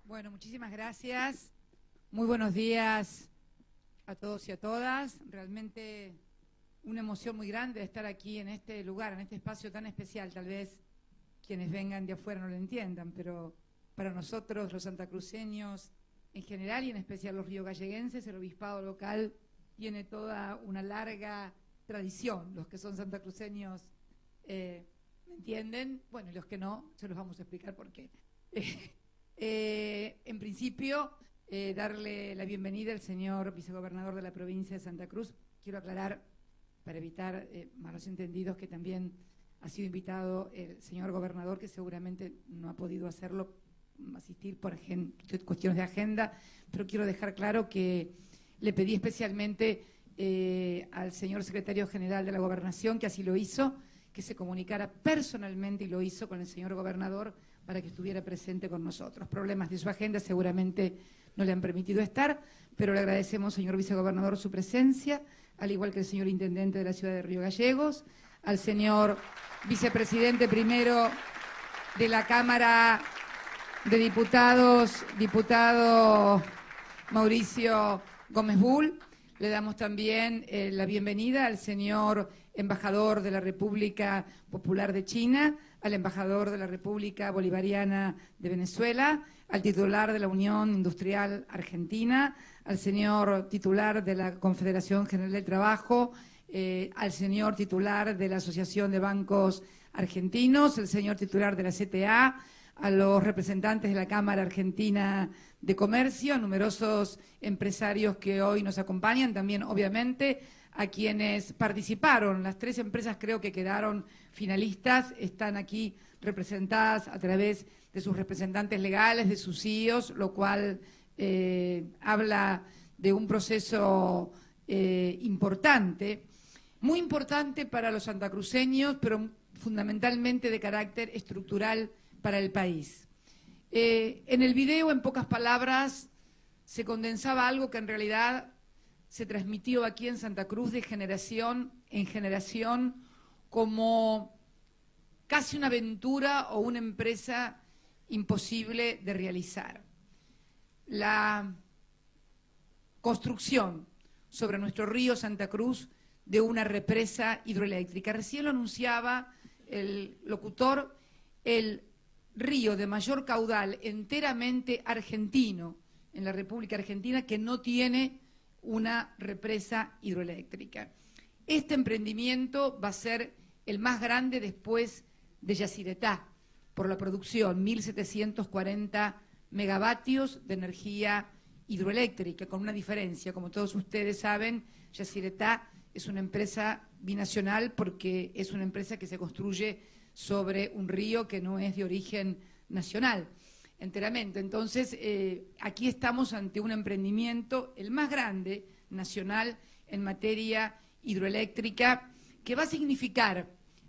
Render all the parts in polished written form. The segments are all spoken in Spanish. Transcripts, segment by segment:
Bueno, muchísimas gracias. Muy buenos días a todos y a todas. Realmente una emoción muy grande de estar aquí en este lugar, en este espacio tan especial. Tal vez quienes vengan de afuera no lo entiendan, pero para nosotros, los santacruceños en general y en especial los riogalleguenses, el obispado local tiene toda una larga tradición. Los que son santacruceños ¿me entienden? Bueno, y los que no, se los vamos a explicar por qué. En principio, darle la bienvenida al señor vicegobernador de la provincia de Santa Cruz. Quiero aclarar, para evitar malos entendidos, que también ha sido invitado el señor gobernador, que seguramente no ha podido hacerlo, asistir por cuestiones de agenda, pero quiero dejar claro que le pedí especialmente al señor secretario general de la Gobernación, que así lo hizo, que se comunicara personalmente, y lo hizo, con el señor gobernador para que estuviera presente con nosotros. Problemas de su agenda seguramente no le han permitido estar, pero le agradecemos, señor vicegobernador, su presencia, al igual que el señor intendente de la ciudad de Río Gallegos, al señor vicepresidente primero de la Cámara de Diputados, diputado Mauricio Gómez Bull. Le damos también la bienvenida al señor embajador de la República Popular de China, al embajador de la República Bolivariana de Venezuela, al titular de la Unión Industrial Argentina, al señor titular de la Confederación General del Trabajo, al señor titular de la Asociación de Bancos Argentinos, el señor titular de la CTA, a los representantes de la Cámara Argentina de Comercio, a numerosos empresarios que hoy nos acompañan, también obviamente a quienes participaron. Las 3 empresas creo que quedaron finalistas, están aquí representadas a través de sus representantes legales, de sus CEOs, lo cual habla de un proceso importante, muy importante para los santacruceños, pero fundamentalmente de carácter estructural para el país. En el video, en pocas palabras, se condensaba algo que en realidad se transmitió aquí en Santa Cruz de generación en generación como casi una aventura o una empresa imposible de realizar. La construcción sobre nuestro río Santa Cruz de una represa hidroeléctrica. Recién lo anunciaba el locutor, el río de mayor caudal enteramente argentino en la República Argentina que no tiene una represa hidroeléctrica. Este emprendimiento va a ser el más grande después de Yacyretá, por la producción, 1.740 megavatios de energía hidroeléctrica, con una diferencia. Como todos ustedes saben, Yacyretá es una empresa binacional porque es una empresa que se construye sobre un río que no es de origen nacional enteramente. Entonces, aquí estamos ante un emprendimiento, el más grande nacional en materia hidroeléctrica, que va a significar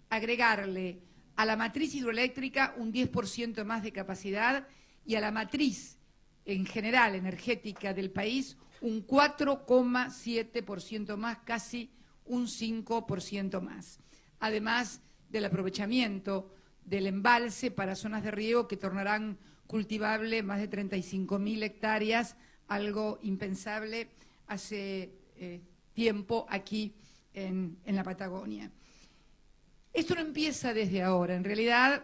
agregarle a la matriz hidroeléctrica un 10% más de capacidad y a la matriz en general energética del país un 4,7% más, casi un 5% más. Además del aprovechamiento del embalse para zonas de riego que tornarán cultivable más de 35.000 hectáreas, algo impensable hace tiempo aquí en la Patagonia. Esto no empieza desde ahora. En realidad,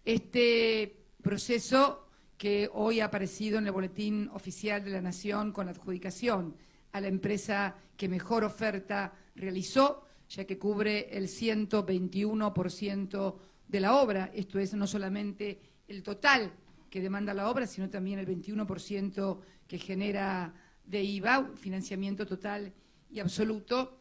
este proceso que hoy ha aparecido en el Boletín Oficial de la Nación con la adjudicación a la empresa que mejor oferta realizó, ya que cubre el 121% de la obra. Esto es no solamente el total que demanda la obra, sino también el 21% que genera de IVA, financiamiento total y absoluto.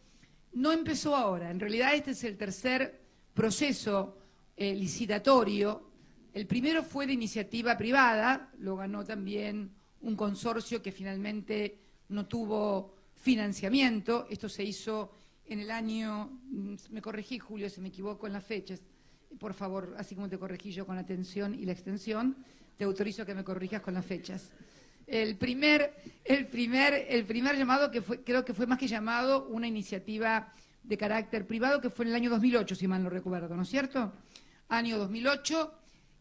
No empezó ahora. En realidad este es el tercer proceso licitatorio. El primero fue de iniciativa privada, lo ganó también un consorcio que finalmente no tuvo financiamiento. Esto se hizo en el año, me corregí, Julio, si me equivoco en las fechas, por favor, así como te corregí yo con la atención y la extensión, te autorizo a que me corrijas con las fechas. El primer llamado, que fue, creo que fue más que llamado, una iniciativa de carácter privado, que fue en el año 2008, si mal no recuerdo, ¿no es cierto? Año 2008,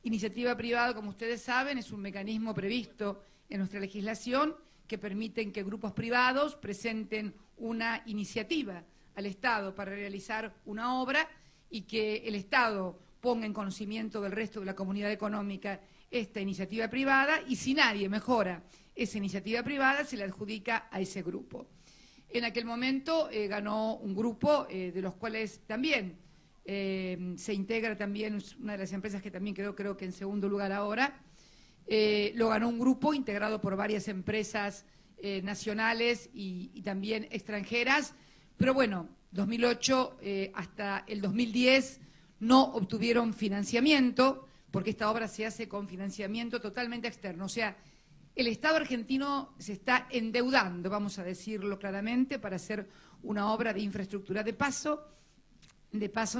Iniciativa privada, como ustedes saben, es un mecanismo previsto en nuestra legislación que permiten que grupos privados presenten una iniciativa al Estado para realizar una obra y que el Estado ponga en conocimiento del resto de la comunidad económica esta iniciativa privada, y si nadie mejora esa iniciativa privada, se le adjudica a ese grupo. En aquel momento ganó un grupo de los cuales también se integra también una de las empresas que también quedó, creo que en segundo lugar ahora. Lo ganó un grupo integrado por varias empresas nacionales y también extranjeras, pero bueno, 2008 hasta el 2010 no obtuvieron financiamiento, porque esta obra se hace con financiamiento totalmente externo. O sea, el Estado argentino se está endeudando, vamos a decirlo claramente, para hacer una obra de infraestructura. De paso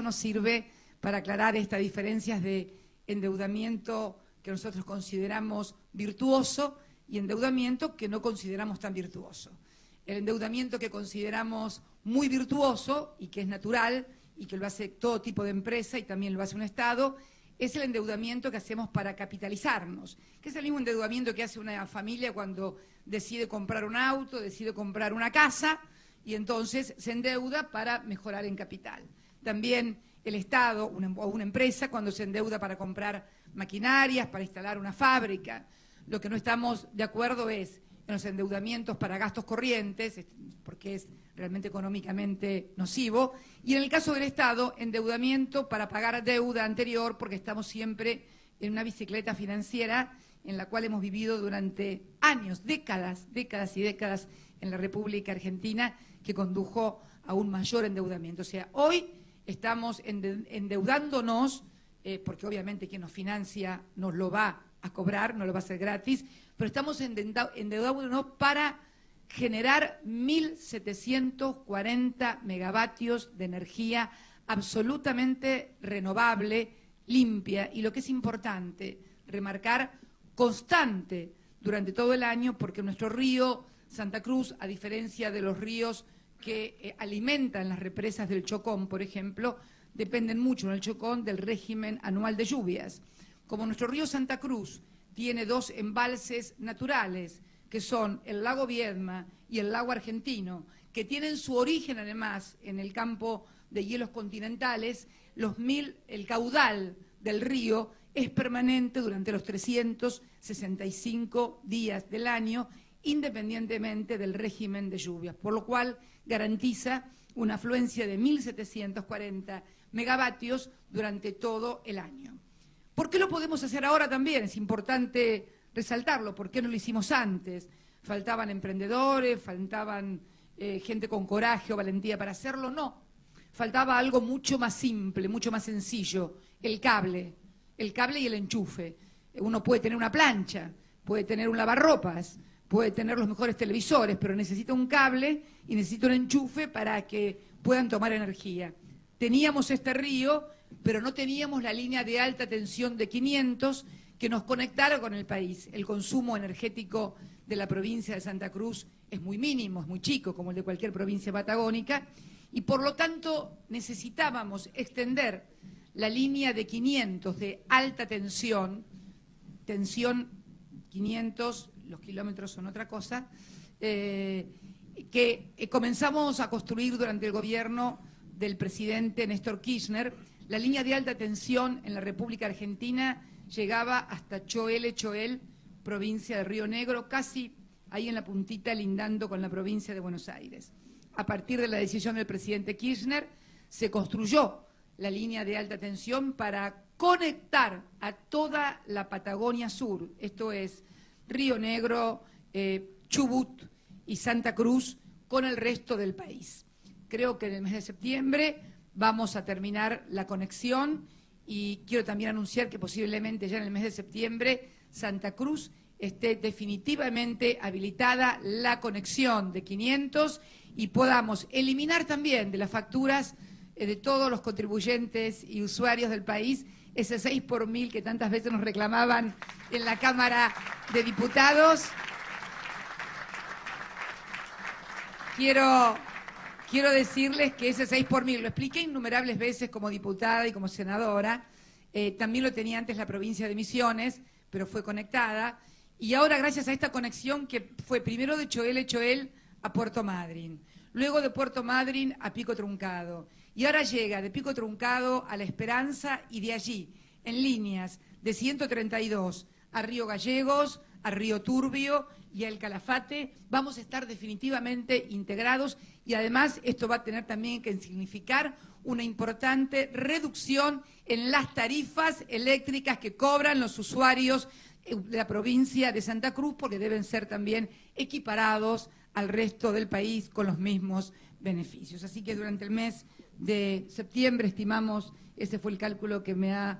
nos sirve para aclarar estas diferencias de endeudamiento que nosotros consideramos virtuoso y endeudamiento que no consideramos tan virtuoso. El endeudamiento que consideramos muy virtuoso y que es natural y que lo hace todo tipo de empresa y también lo hace un Estado, es el endeudamiento que hacemos para capitalizarnos, que es el mismo endeudamiento que hace una familia cuando decide comprar un auto, decide comprar una casa y entonces se endeuda para mejorar en capital. También el Estado o una empresa cuando se endeuda para comprar maquinarias, para instalar una fábrica. Lo que no estamos de acuerdo es en los endeudamientos para gastos corrientes, porque es realmente económicamente nocivo, y en el caso del Estado, endeudamiento para pagar deuda anterior, porque estamos siempre en una bicicleta financiera en la cual hemos vivido durante años, décadas y décadas en la República Argentina, que condujo a un mayor endeudamiento. O sea, hoy estamos endeudándonos, porque obviamente quien nos financia nos lo va a cobrar, no lo va a hacer gratis, pero estamos endeudándonos para generar 1.740 megavatios de energía absolutamente renovable, limpia, y lo que es importante, remarcar, constante durante todo el año, porque nuestro río Santa Cruz, a diferencia de los ríos que alimentan las represas del Chocón, por ejemplo, dependen mucho en el Chocón del régimen anual de lluvias. Como nuestro río Santa Cruz tiene dos embalses naturales, que son el lago Viedma y el lago Argentino, que tienen su origen además en el campo de hielos continentales, el caudal del río es permanente durante los 365 días del año, independientemente del régimen de lluvias, por lo cual garantiza una afluencia de 1.740 megavatios durante todo el año. ¿Por qué lo podemos hacer ahora también? Es importante resaltarlo. ¿Por qué no lo hicimos antes? ¿Faltaban emprendedores? ¿Faltaban gente con coraje o valentía para hacerlo? No. Faltaba algo mucho más simple, mucho más sencillo, el cable y el enchufe. Uno puede tener una plancha, puede tener un lavarropas, puede tener los mejores televisores, pero necesita un cable y necesita un enchufe para que puedan tomar energía. Teníamos este río, pero no teníamos la línea de alta tensión de 500 que nos conectara con el país. El consumo energético de la provincia de Santa Cruz es muy mínimo, es muy chico, como el de cualquier provincia patagónica, y por lo tanto necesitábamos extender la línea de 500 de alta tensión 500, los kilómetros son otra cosa, que comenzamos a construir durante el gobierno del presidente Néstor Kirchner. La línea de alta tensión en la República Argentina llegaba hasta Choel, provincia de Río Negro, casi ahí en la puntita lindando con la provincia de Buenos Aires. A partir de la decisión del presidente Kirchner se construyó la línea de alta tensión para conectar a toda la Patagonia Sur, esto es Río Negro, Chubut y Santa Cruz, con el resto del país. Creo que en el mes de septiembre vamos a terminar la conexión y quiero también anunciar que posiblemente ya en el mes de septiembre Santa Cruz esté definitivamente habilitada la conexión de 500 y podamos eliminar también de las facturas de todos los contribuyentes y usuarios del país ese 6 por 1000 que tantas veces nos reclamaban en la Cámara de Diputados. Quiero decirles que ese 6 por 1000, lo expliqué innumerables veces como diputada y como senadora, también lo tenía antes la provincia de Misiones, pero fue conectada, y ahora gracias a esta conexión que fue primero de Choel a Puerto Madryn, luego de Puerto Madryn a Pico Truncado, y ahora llega de Pico Truncado a La Esperanza y de allí, en líneas de 132 a Río Gallegos, a Río Turbio y al Calafate, vamos a estar definitivamente integrados y además esto va a tener también que significar una importante reducción en las tarifas eléctricas que cobran los usuarios de la provincia de Santa Cruz, porque deben ser también equiparados al resto del país con los mismos beneficios. Así que durante el mes de septiembre estimamos, ese fue el cálculo que me ha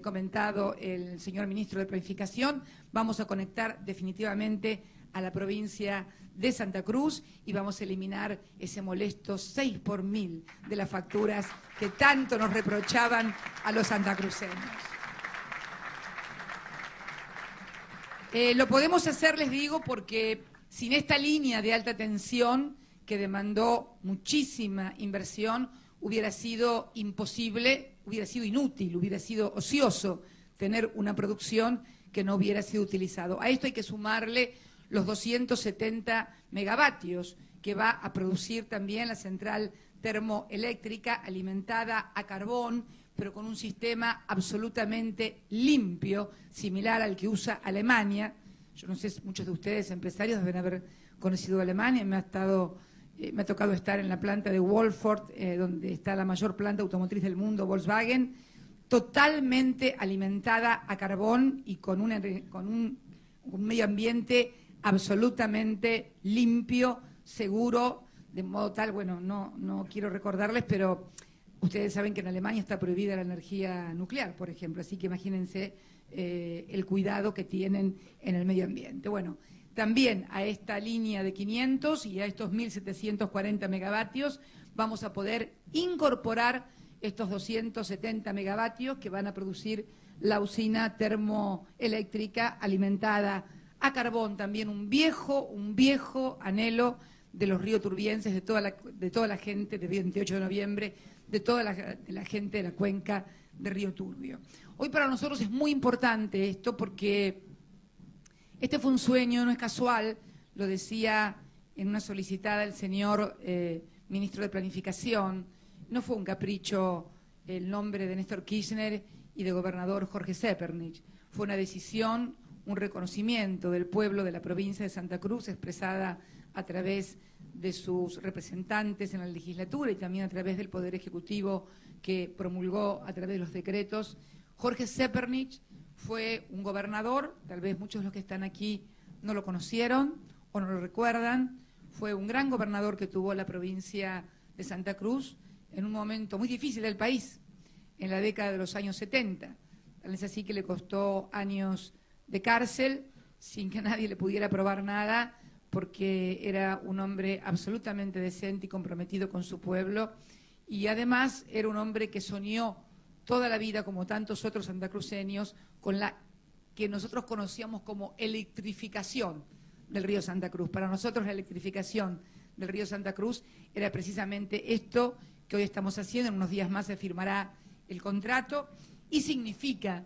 comentado el señor ministro de Planificación, vamos a conectar definitivamente a la provincia de Santa Cruz y vamos a eliminar ese molesto 6 por 1000 de las facturas que tanto nos reprochaban a los santacruceños. Lo podemos hacer, les digo, porque sin esta línea de alta tensión que demandó muchísima inversión, hubiera sido imposible, hubiera sido inútil, hubiera sido ocioso tener una producción que no hubiera sido utilizado. A esto hay que sumarle los 270 megavatios que va a producir también la central termoeléctrica alimentada a carbón, pero con un sistema absolutamente limpio, similar al que usa Alemania. Yo no sé, muchos de ustedes empresarios deben haber conocido Alemania, me ha tocado estar en la planta de Wolford, donde está la mayor planta automotriz del mundo, Volkswagen, totalmente alimentada a carbón y con un medio ambiente absolutamente limpio, seguro, de modo tal, bueno, no quiero recordarles, pero ustedes saben que en Alemania está prohibida la energía nuclear, por ejemplo, así que imagínense el cuidado que tienen en el medio ambiente. Bueno, también a esta línea de 500 y a estos 1.740 megavatios vamos a poder incorporar estos 270 megavatios que van a producir la usina termoeléctrica alimentada a carbón, también un viejo anhelo de los rioturbienses, de toda la gente de 28 de noviembre, de toda la gente de la cuenca de Río Turbio. Hoy para nosotros es muy importante esto porque este fue un sueño, no es casual, lo decía en una solicitada el señor ministro de Planificación, no fue un capricho el nombre de Néstor Kirchner y de gobernador Jorge Zeppernich, fue una decisión, un reconocimiento del pueblo de la provincia de Santa Cruz expresada a través de sus representantes en la legislatura y también a través del Poder Ejecutivo que promulgó a través de los decretos. Jorge Zeppernich fue un gobernador, tal vez muchos de los que están aquí no lo conocieron o no lo recuerdan, fue un gran gobernador que tuvo la provincia de Santa Cruz en un momento muy difícil del país, en la década de los años 70. Tal vez así que le costó años de cárcel sin que nadie le pudiera probar nada, porque era un hombre absolutamente decente y comprometido con su pueblo, y además era un hombre que soñó toda la vida, como tantos otros santacruceños, con la que nosotros conocíamos como electrificación del río Santa Cruz. Para nosotros la electrificación del río Santa Cruz era precisamente esto que hoy estamos haciendo. En unos días más se firmará el contrato y significa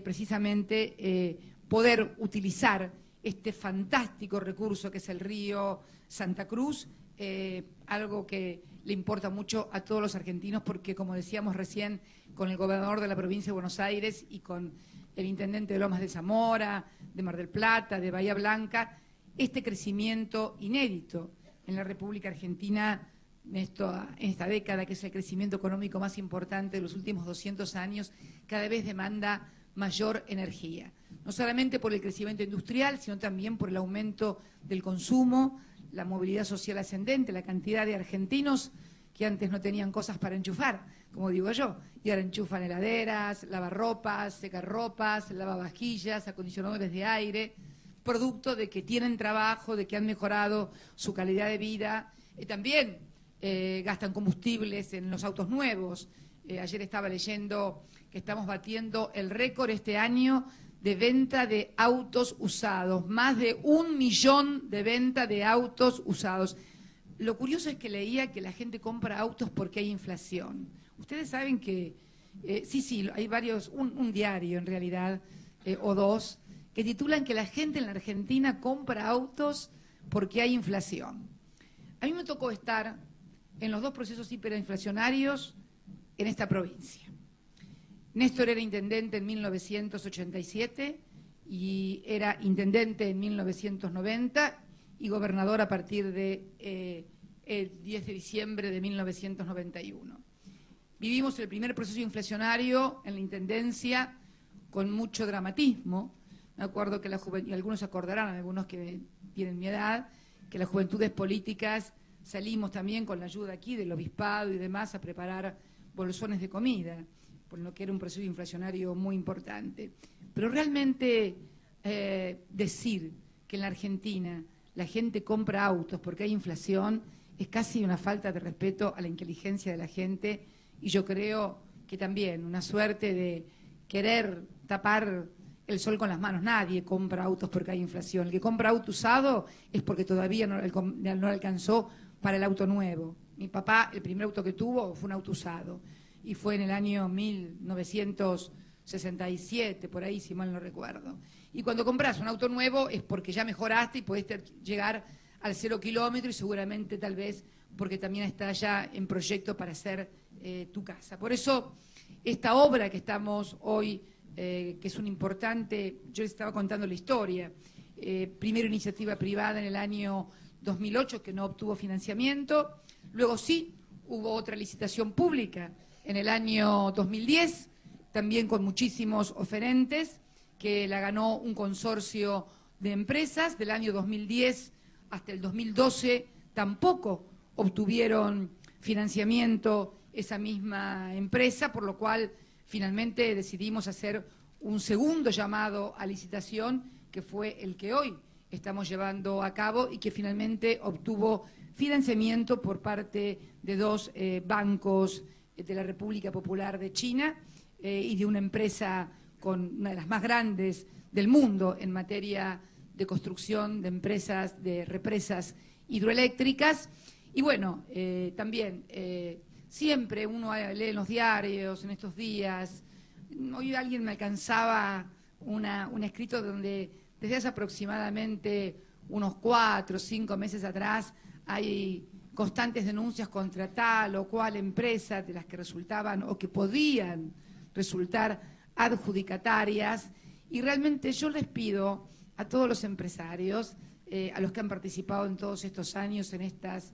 precisamente poder utilizar este fantástico recurso que es el río Santa Cruz, algo que le importa mucho a todos los argentinos porque, como decíamos recién, con el gobernador de la provincia de Buenos Aires y con el intendente de Lomas de Zamora, de Mar del Plata, de Bahía Blanca, este crecimiento inédito en la República Argentina en esta década, que es el crecimiento económico más importante de los últimos 200 años, cada vez demanda mayor energía. No solamente por el crecimiento industrial, sino también por el aumento del consumo, la movilidad social ascendente, la cantidad de argentinos que antes no tenían cosas para enchufar, como digo yo, y ahora enchufan heladeras, lavarropas, secarropas, lavavajillas, acondicionadores de aire, producto de que tienen trabajo, de que han mejorado su calidad de vida, también gastan combustibles en los autos nuevos. Ayer estaba leyendo que estamos batiendo el récord este año de venta de autos usados, más de 1 millón de venta de autos usados. Lo curioso es que leía que la gente compra autos porque hay inflación. Ustedes saben que Sí, hay varios, un diario en realidad, o dos, que titulan que la gente en la Argentina compra autos porque hay inflación. A mí me tocó estar en los dos procesos hiperinflacionarios en esta provincia. Néstor era intendente en 1987 y era intendente en 1990 y gobernador a partir de el 10 de diciembre de 1991. Vivimos el primer proceso inflacionario en la intendencia con mucho dramatismo. Me acuerdo que y algunos se acordarán, algunos que tienen mi edad, que las juventudes políticas salimos también con la ayuda aquí del obispado y demás a preparar bolsones de comida, por lo que era un proceso inflacionario muy importante. Pero realmente decir que en la Argentina la gente compra autos porque hay inflación es casi una falta de respeto a la inteligencia de la gente, y yo creo que también una suerte de querer tapar el sol con las manos. Nadie compra autos porque hay inflación. El que compra auto usado es porque todavía no alcanzó para el auto nuevo. Mi papá, el primer auto que tuvo fue un auto usado, y fue en el año 1967, por ahí, si mal no recuerdo. Y cuando compras un auto nuevo es porque ya mejoraste y podés llegar al 0 kilómetro, y seguramente tal vez porque también está ya en proyecto para hacer tu casa. Por eso esta obra que estamos hoy, que es un importante, yo les estaba contando la historia, primero iniciativa privada en el año 2008 que no obtuvo financiamiento, luego sí hubo otra licitación pública en el año 2010, también con muchísimos oferentes, que la ganó un consorcio de empresas. Del año 2010 hasta el 2012 tampoco obtuvieron financiamiento esa misma empresa, por lo cual finalmente decidimos hacer un segundo llamado a licitación, que fue el que hoy estamos llevando a cabo y que finalmente obtuvo financiamiento por parte de dos bancos de la República Popular de China y de una empresa con una de las más grandes del mundo en materia de construcción de empresas de represas hidroeléctricas. Y bueno, también siempre uno lee en los diarios en estos días. Hoy alguien me alcanzaba un escrito donde desde hace aproximadamente unos 4 o 5 meses atrás hay constantes denuncias contra tal o cual empresa de las que resultaban o que podían resultar adjudicatarias, y realmente yo les pido a todos los empresarios, a los que han participado en todos estos años en estos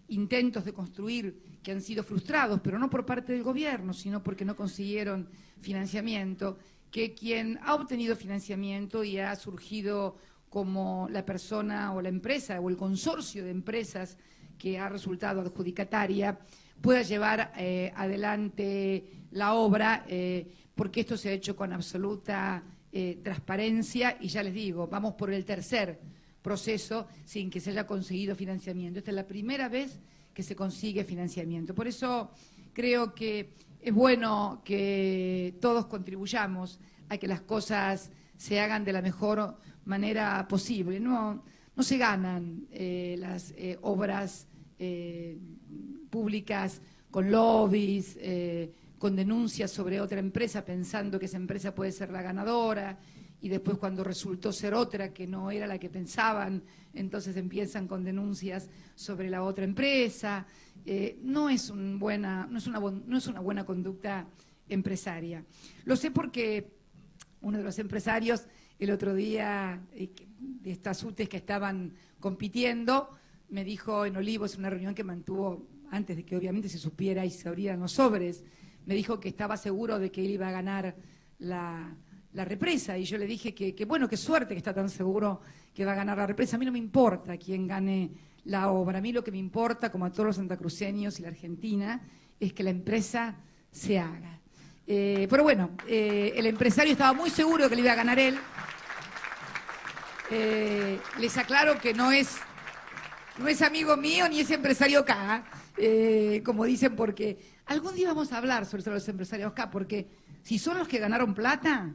intentos de construir que han sido frustrados, pero no por parte del gobierno, sino porque no consiguieron financiamiento, que quien ha obtenido financiamiento y ha surgido como la persona o la empresa o el consorcio de empresas que ha resultado adjudicataria, pueda llevar adelante la obra, porque esto se ha hecho con absoluta transparencia, y ya les digo, vamos por el tercer proceso sin que se haya conseguido financiamiento. Esta es la primera vez que se consigue financiamiento. Por eso creo que es bueno que todos contribuyamos a que las cosas se hagan de la mejor manera posible. No se ganan las obras públicas con lobbies, con denuncias sobre otra empresa, pensando que esa empresa puede ser la ganadora, y después cuando resultó ser otra que no era la que pensaban, entonces empiezan con denuncias sobre la otra empresa. No es una buena conducta empresaria. Lo sé porque uno de los empresarios el otro día, de estas UTEs que estaban compitiendo, me dijo en Olivos, en una reunión que mantuvo antes de que obviamente se supiera y se abrieran los sobres, me dijo que estaba seguro de que él iba a ganar la represa, y yo le dije que bueno, qué suerte que está tan seguro que va a ganar la represa. A mí no me importa quién gane la obra, a mí lo que me importa, como a todos los santacruceños y la Argentina, es que la empresa se haga. Pero bueno, el empresario estaba muy seguro de que le iba a ganar él. Les aclaro que no es amigo mío ni es empresario acá, como dicen, porque algún día vamos a hablar sobre los empresarios acá, porque si son los que ganaron plata,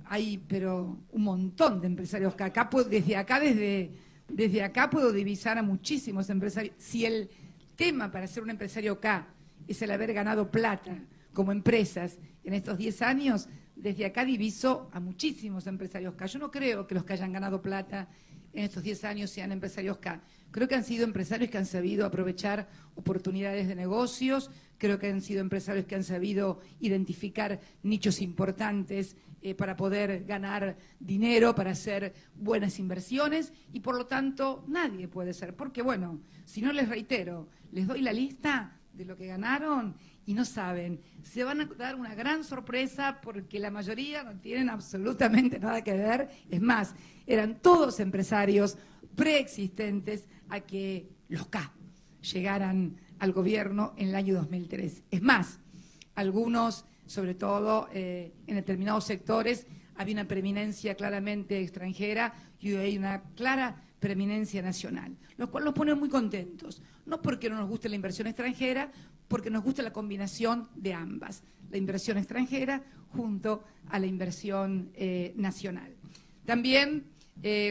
hay pero un montón de empresarios que acá desde acá puedo divisar a muchísimos empresarios. Si el tema para ser un empresario acá es el haber ganado plata como empresas en estos 10 años, desde acá diviso a muchísimos empresarios K. Yo no creo que los que hayan ganado plata en estos 10 años sean empresarios K. Creo que han sido empresarios que han sabido aprovechar oportunidades de negocios, creo que han sido empresarios que han sabido identificar nichos importantes para poder ganar dinero, para hacer buenas inversiones, y por lo tanto nadie puede ser. Porque bueno, si no, les reitero, les doy la lista de lo que ganaron y no saben, se van a dar una gran sorpresa porque la mayoría no tienen absolutamente nada que ver. Es más, eran todos empresarios preexistentes a que los K llegaran al gobierno en el año 2003. Es más, algunos, sobre todo en determinados sectores, había una preeminencia claramente extranjera y hoy hay una clara preeminencia nacional, lo cual nos pone muy contentos, no porque no nos guste la inversión extranjera, porque nos gusta la combinación de ambas, la inversión extranjera junto a la inversión nacional. También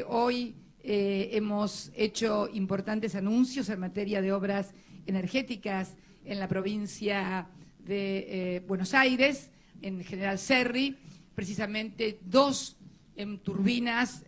hoy hemos hecho importantes anuncios en materia de obras energéticas en la provincia de Buenos Aires, en General Serri, precisamente 2 turbinas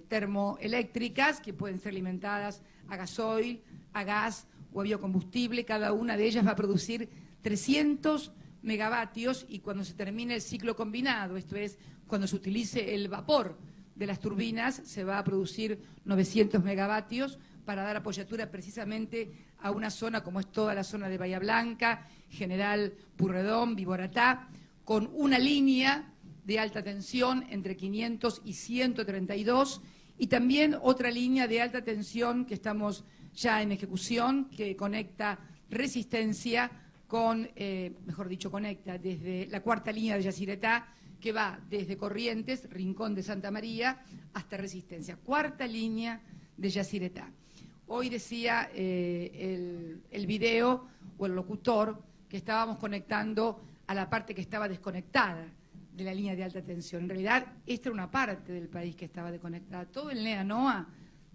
termoeléctricas que pueden ser alimentadas a gasoil, a gas o a biocombustible. Cada una de ellas va a producir 300 megavatios y cuando se termine el ciclo combinado, esto es, cuando se utilice el vapor de las turbinas, se va a producir 900 megavatios para dar apoyatura precisamente a una zona como es toda la zona de Bahía Blanca, General Purredón, Viboratá, con una línea de alta tensión entre 500 y 132, y también otra línea de alta tensión que estamos ya en ejecución, que conecta Resistencia con, mejor dicho, conecta desde la 4ª línea de Yacyretá, que va desde Corrientes, Rincón de Santa María, hasta Resistencia. 4ª línea de Yacyretá. Hoy decía el video o el locutor que estábamos conectando a la parte que estaba desconectada de la línea de alta tensión. En realidad, esta era una parte del país que estaba desconectada. Todo el NEA-NOA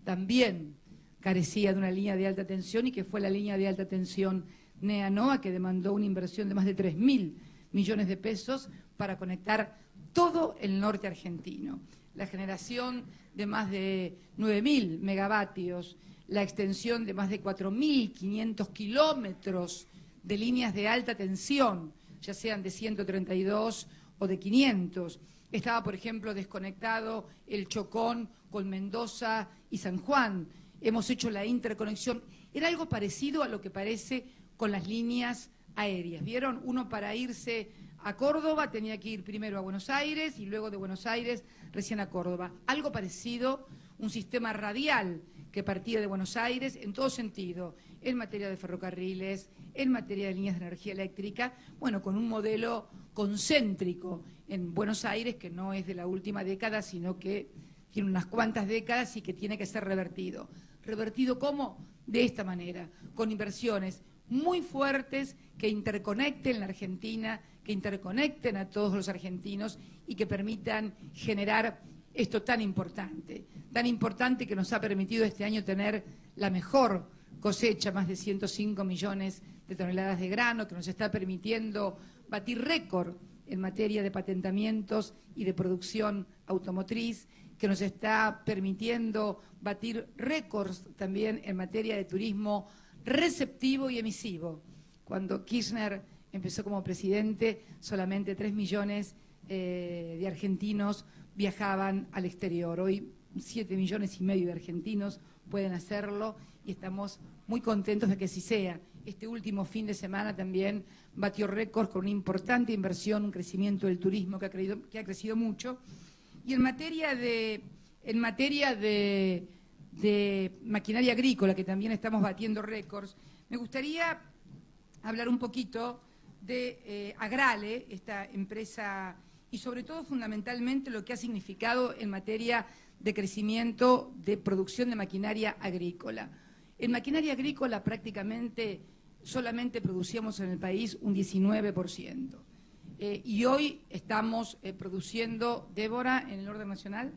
también carecía de una línea de alta tensión, y que fue la línea de alta tensión NEA-NOA que demandó una inversión de más de 3.000 millones de pesos para conectar todo el norte argentino. La generación de más de 9.000 megavatios, la extensión de más de 4.500 kilómetros de líneas de alta tensión, ya sean de 132 o de 500. Estaba, por ejemplo, desconectado el Chocón con Mendoza y San Juan. Hemos hecho la interconexión. Era algo parecido a lo que parece con las líneas aéreas. ¿Vieron? Uno para irse a Córdoba tenía que ir primero a Buenos Aires y luego de Buenos Aires recién a Córdoba. Algo parecido, un sistema radial que partía de Buenos Aires en todo sentido, en materia de ferrocarriles, en materia de líneas de energía eléctrica, bueno, con un modelo concéntrico en Buenos Aires que no es de la última década, sino que tiene unas cuantas décadas y que tiene que ser revertido. ¿Revertido cómo? De esta manera, con inversiones muy fuertes que interconecten la Argentina, que interconecten a todos los argentinos y que permitan generar esto tan importante que nos ha permitido este año tener la mejor cosecha, más de 105 millones de toneladas de grano, que nos está permitiendo batir récord en materia de patentamientos y de producción automotriz, que nos está permitiendo batir récords también en materia de turismo receptivo y emisivo. Cuando Kirchner empezó como presidente, solamente 3 millones de argentinos viajaban al exterior. Hoy 7,5 millones de argentinos pueden hacerlo y estamos muy contentos de que así sea. Este último fin de semana también batió récord con una importante inversión, un crecimiento del turismo que ha crecido mucho. Y en materia de maquinaria agrícola, que también estamos batiendo récords, me gustaría hablar un poquito de Agrale, esta empresa, y sobre todo fundamentalmente lo que ha significado en materia de crecimiento de producción de maquinaria agrícola. En maquinaria agrícola prácticamente solamente producíamos en el país un 19%. Y hoy estamos produciendo, Débora, en el orden nacional,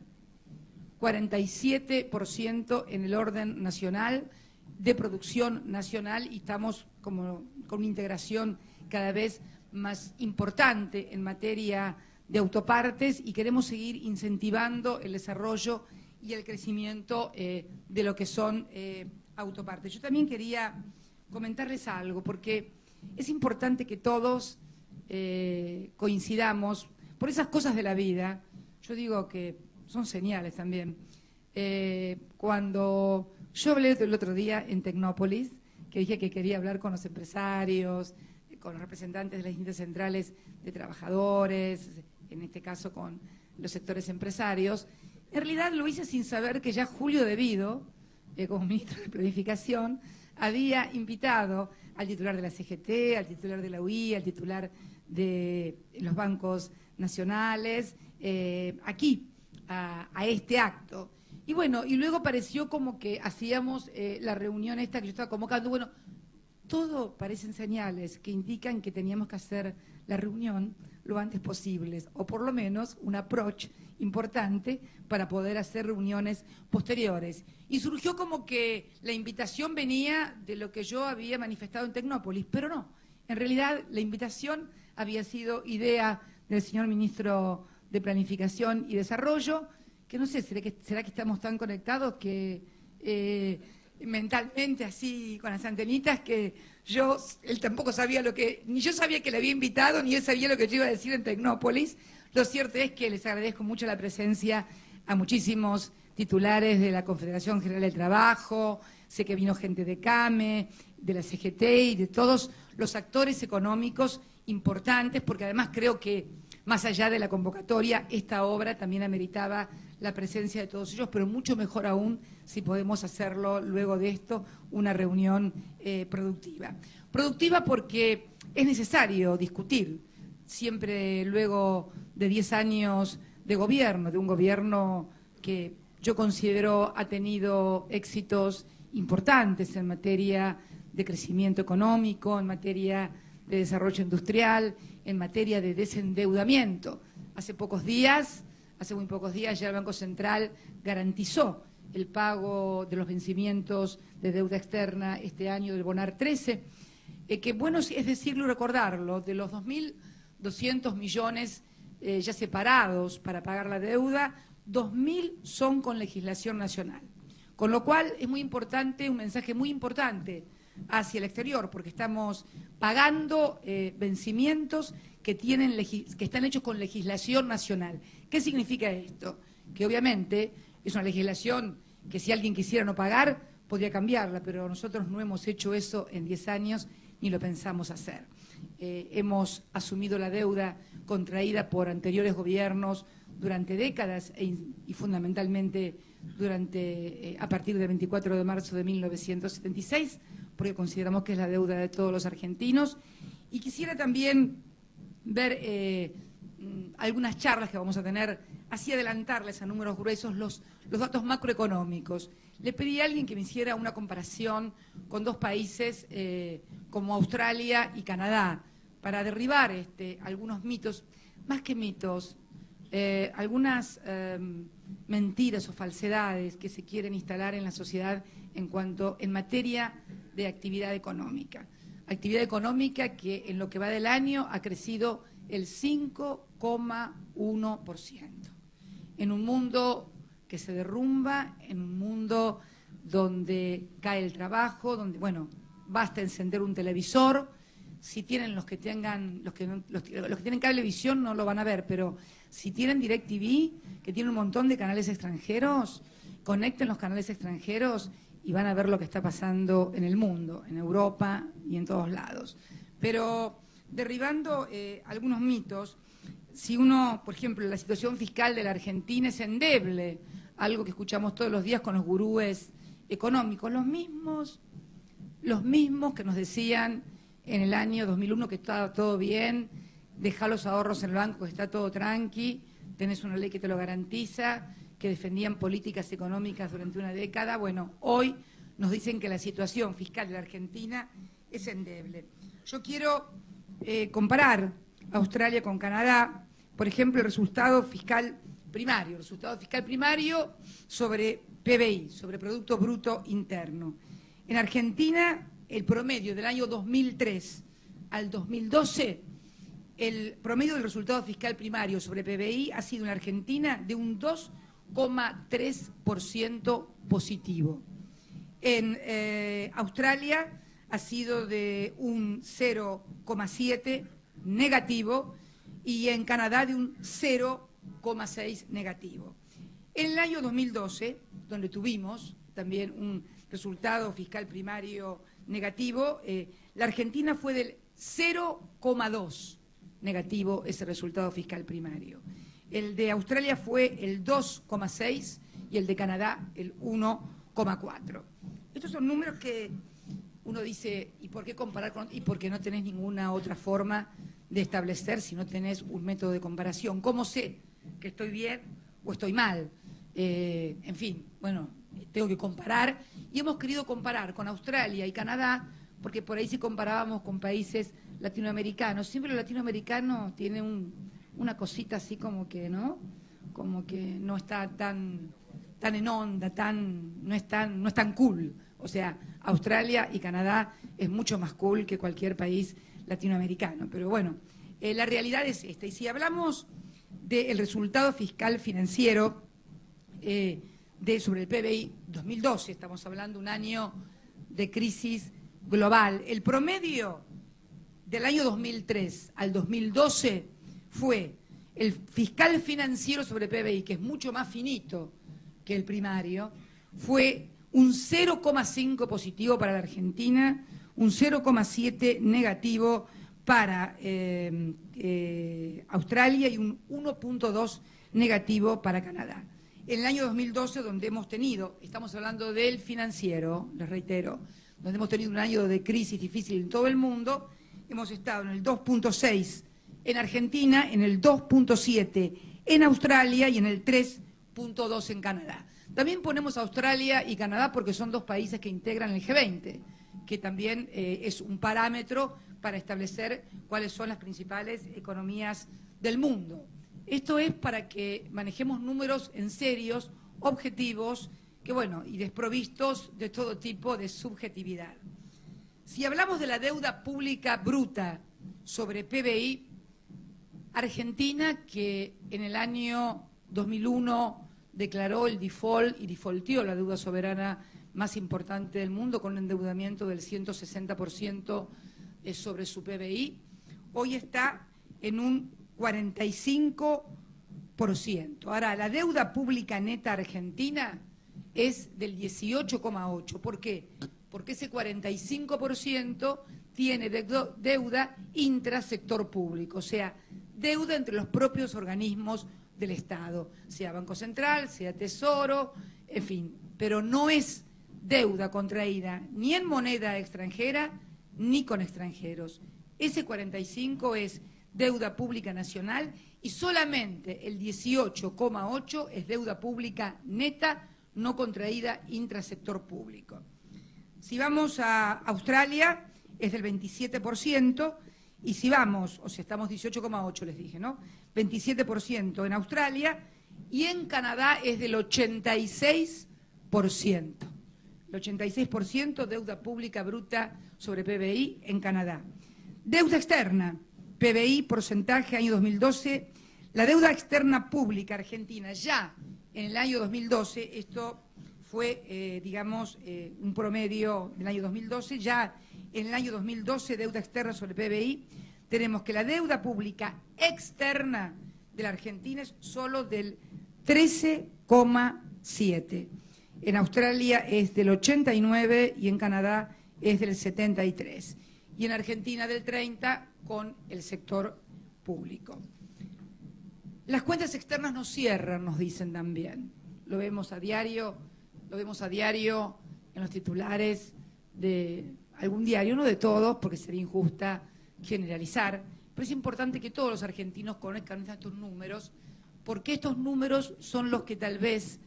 47% en el orden nacional de producción nacional, y estamos como con una integración cada vez más importante en materia de autopartes y queremos seguir incentivando el desarrollo y el crecimiento de lo que son autopartes. Yo también quería comentarles algo, porque es importante que todos coincidamos por esas cosas de la vida. Yo digo que son señales también. Cuando yo hablé el otro día en Tecnópolis, que dije que quería hablar con los empresarios, con los representantes de las distintas centrales de trabajadores, en este caso con los sectores empresarios, en realidad lo hice sin saber que ya Julio De Vido, como ministro de Planificación, había invitado al titular de la CGT, al titular de la UI, al titular de los bancos nacionales, aquí, a este acto. Y bueno, y luego pareció como que hacíamos la reunión esta que yo estaba convocando. Bueno, todo parecen señales que indican que teníamos que hacer la reunión lo antes posible, o por lo menos un approach importante para poder hacer reuniones posteriores. Y surgió como que la invitación venía de lo que yo había manifestado en Tecnópolis, pero no. En realidad la invitación había sido idea del señor ministro de Planificación y Desarrollo, que no sé, será que estamos tan conectados que mentalmente así con las antenitas que él tampoco sabía ni yo sabía que le había invitado, ni él sabía lo que yo iba a decir en Tecnópolis. Lo cierto es que les agradezco mucho la presencia a muchísimos titulares de la Confederación General del Trabajo, sé que vino gente de CAME, de la CGT y de todos los actores económicos importantes, porque además creo que más allá de la convocatoria, esta obra también ameritaba la presencia de todos ellos, pero mucho mejor aún si podemos hacerlo luego de esto, una reunión productiva. Productiva porque es necesario discutir, siempre luego de 10 años de gobierno, de un gobierno que yo considero ha tenido éxitos importantes en materia de crecimiento económico, en materia de desarrollo industrial, en materia de desendeudamiento. Hace muy pocos días ya el Banco Central garantizó el pago de los vencimientos de deuda externa este año del Bonar 13, que bueno es decirlo y recordarlo, de los 2.200 millones ya separados para pagar la deuda, 2.000 son con legislación nacional. Con lo cual es muy importante, un mensaje muy importante hacia el exterior, porque estamos pagando vencimientos que están hechos con legislación nacional. ¿Qué significa esto? Que obviamente es una legislación que si alguien quisiera no pagar, podría cambiarla, pero nosotros no hemos hecho eso en 10 años ni lo pensamos hacer. Hemos asumido la deuda contraída por anteriores gobiernos durante décadas y fundamentalmente a partir del 24 de marzo de 1976, porque consideramos que es la deuda de todos los argentinos. Y quisiera también ver algunas charlas que vamos a tener, así adelantarles a números gruesos los datos macroeconómicos. Le pedí a alguien que me hiciera una comparación con dos países como Australia y Canadá, para derribar algunos mitos, más que mitos, algunas mentiras o falsedades que se quieren instalar en la sociedad en materia de actividad económica. Actividad económica que en lo que va del año ha crecido el 5,1%. En un mundo que se derrumba, en un mundo donde cae el trabajo, donde, bueno, basta encender un televisor. Si tienen los que tienen cablevisión no lo van a ver, pero si tienen DirecTV, que tiene un montón de canales extranjeros, conecten los canales extranjeros y van a ver lo que está pasando en el mundo, en Europa y en todos lados. Pero derribando algunos mitos, si uno, por ejemplo, la situación fiscal de la Argentina es endeble, algo que escuchamos todos los días con los gurúes económicos, los mismos que nos decían en el año 2001 que estaba todo bien, dejá los ahorros en el banco, que está todo tranqui, tenés una ley que te lo garantiza, que defendían políticas económicas durante una década. Bueno, hoy nos dicen que la situación fiscal de la Argentina es endeble. Yo quiero comparar Australia con Canadá, por ejemplo, el resultado fiscal primario sobre PBI, sobre Producto Bruto Interno. En Argentina, el promedio del año 2003 al 2012 el promedio del resultado fiscal primario sobre PBI ha sido en Argentina de un 2,3% positivo. En Australia ha sido de un 0,7% negativo y en Canadá de un 0,6% negativo. En el año 2012, donde tuvimos también un resultado fiscal primario negativo, la Argentina fue del 0,2% negativo ese resultado fiscal primario. El de Australia fue el 2,6% y el de Canadá el 1,4%. Estos son números que uno dice, ¿y por qué comparar con? Y porque no tenés ninguna otra forma de establecer si no tenés un método de comparación. ¿Cómo sé que estoy bien o estoy mal? En fin, bueno, tengo que comparar y hemos querido comparar con Australia y Canadá porque por ahí si comparábamos con países latinoamericanos, siempre lo latinoamericano tiene una cosita así como que no está tan en onda, no es tan cool. O sea, Australia y Canadá es mucho más cool que cualquier país latinoamericano. Pero bueno, la realidad es esta. Y si hablamos del resultado fiscal financiero sobre el PBI 2012, estamos hablando de un año de crisis global. El promedio del año 2003 al 2012 fue el fiscal financiero sobre PBI, que es mucho más finito que el primario, fue un 0,5 positivo para la Argentina, un 0,7 negativo para Australia y un 1,2 negativo para Canadá. En el año 2012, donde estamos hablando del financiero, les reitero, donde hemos tenido un año de crisis difícil en todo el mundo, hemos estado en el 2,6 en Argentina, en el 2,7 en Australia y en el 3,2 en Canadá. También ponemos Australia y Canadá porque son dos países que integran el G20, que también es un parámetro para establecer cuáles son las principales economías del mundo. Esto es para que manejemos números en serios, objetivos, y desprovistos de todo tipo de subjetividad. Si hablamos de la deuda pública bruta sobre PBI, Argentina, que en el año 2001 declaró el default y defaultió la deuda soberana más importante del mundo con un endeudamiento del 160% sobre su PBI, hoy está en un 45%. Ahora, la deuda pública neta argentina es del 18,8%. ¿Por qué? Porque ese 45% tiene deuda intrasector público, o sea, deuda entre los propios organismos del Estado, sea Banco Central, sea Tesoro, en fin, pero no es deuda contraída ni en moneda extranjera ni con extranjeros. Ese 45% es deuda pública nacional y solamente el 18,8% es deuda pública neta no contraída intrasector público. Si vamos a Australia es del 27% y si vamos, o sea, estamos 18,8% les dije, ¿no? 27% en Australia y en Canadá es del 86%. El 86% deuda pública bruta sobre PBI en Canadá. Deuda externa, PBI, porcentaje, año 2012. La deuda externa pública argentina ya en el año 2012, esto fue, un promedio del año 2012, ya en el año 2012, deuda externa sobre PBI, tenemos que la deuda pública externa de la Argentina es solo del 13,7%. En Australia es del 89% y en Canadá es del 73%. Y en Argentina del 30% con el sector público. Las cuentas externas no cierran, nos dicen también. Lo vemos a diario en los titulares de algún diario, no de todos, porque sería injusta generalizar, pero es importante que todos los argentinos conozcan estos números, porque estos números son los que tal vez,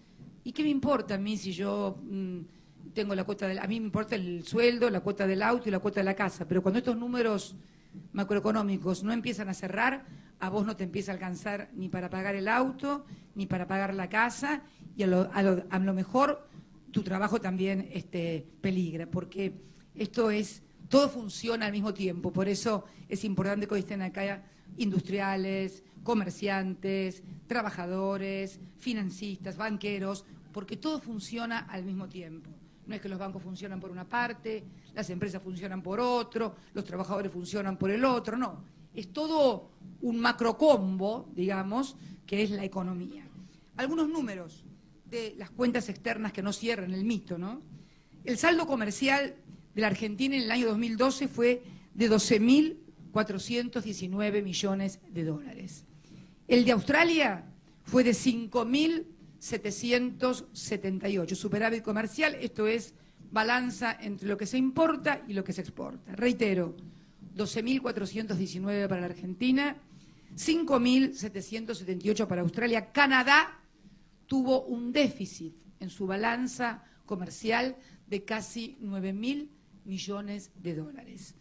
¿y qué me importa a mí si yo tengo la cuota a mí me importa el sueldo, la cuota del auto y la cuota de la casa, pero cuando estos números macroeconómicos no empiezan a cerrar, a vos no te empieza a alcanzar ni para pagar el auto, ni para pagar la casa, y a lo mejor tu trabajo también peligra, porque todo funciona al mismo tiempo. Por eso es importante que hoy estén acá industriales, comerciantes, trabajadores, financistas, banqueros, porque todo funciona al mismo tiempo. No es que los bancos funcionan por una parte, las empresas funcionan por otro, los trabajadores funcionan por el otro, no. Es todo un macrocombo, digamos, que es la economía. Algunos números de las cuentas externas que no cierran el mito, ¿no? El saldo comercial de la Argentina en el año 2012 fue de 12.419 millones de dólares. El de Australia fue de 5.778, superávit comercial, esto es balanza entre lo que se importa y lo que se exporta. Reitero, 12.419 para la Argentina, 5.778 para Australia. Canadá tuvo un déficit en su balanza comercial de casi 9.000 millones de dólares.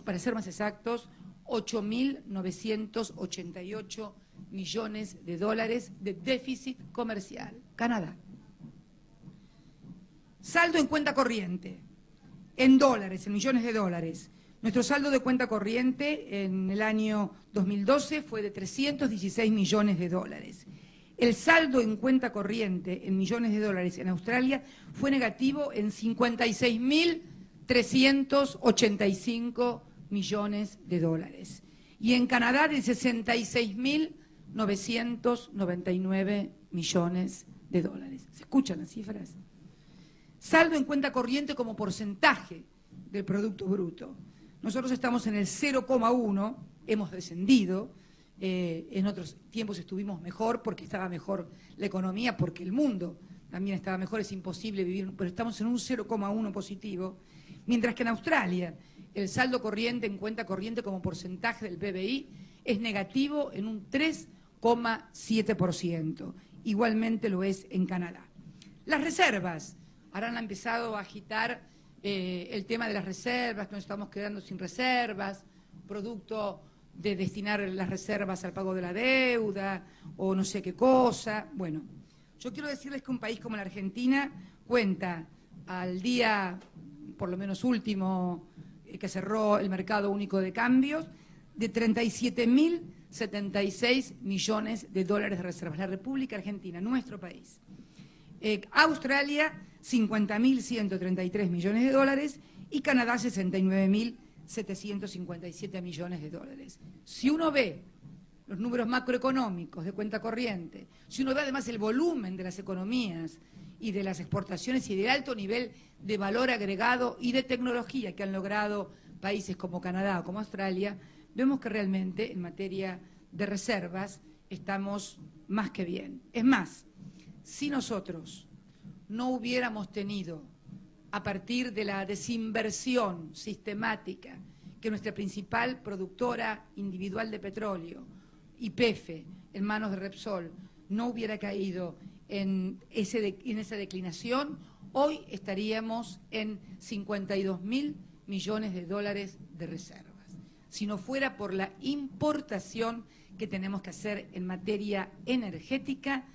Para ser más exactos, 8.988 millones de dólares de déficit comercial. Canadá. Saldo en cuenta corriente, en dólares, en millones de dólares. Nuestro saldo de cuenta corriente en el año 2012 fue de 316 millones de dólares. El saldo en cuenta corriente en millones de dólares en Australia fue negativo en 56.385 millones de dólares. Y en Canadá de 66.999 millones de dólares. ¿Se escuchan las cifras? Saldo en cuenta corriente como porcentaje del Producto Bruto. Nosotros estamos en el 0,1, hemos descendido, en otros tiempos estuvimos mejor porque estaba mejor la economía, porque el mundo también estaba mejor, es imposible vivir, pero estamos en un 0,1 positivo, mientras que en Australia el saldo corriente en cuenta corriente como porcentaje del PBI es negativo en un 3,7%, igualmente lo es en Canadá. Las reservas, ahora han empezado a agitar el tema de las reservas, que nos estamos quedando sin reservas, producto de destinar las reservas al pago de la deuda o no sé qué cosa. Bueno, yo quiero decirles que un país como la Argentina cuenta al día, por lo menos último, que cerró el mercado único de cambios, de 37.076 millones de dólares de reservas. La República Argentina, nuestro país. Australia, 50.133 millones de dólares y Canadá, 69.757 millones de dólares. Si uno ve los números macroeconómicos de cuenta corriente, si uno ve además el volumen de las economías y de las exportaciones y del alto nivel de valor agregado y de tecnología que han logrado países como Canadá o como Australia, vemos que realmente en materia de reservas estamos más que bien. Es más, si nosotros no hubiéramos tenido, a partir de la desinversión sistemática que nuestra principal productora individual de petróleo, YPF, en manos de Repsol, no hubiera caído en esa declinación, hoy estaríamos en 52.000 millones de dólares de reservas. Si no fuera por la importación que tenemos que hacer en materia energética,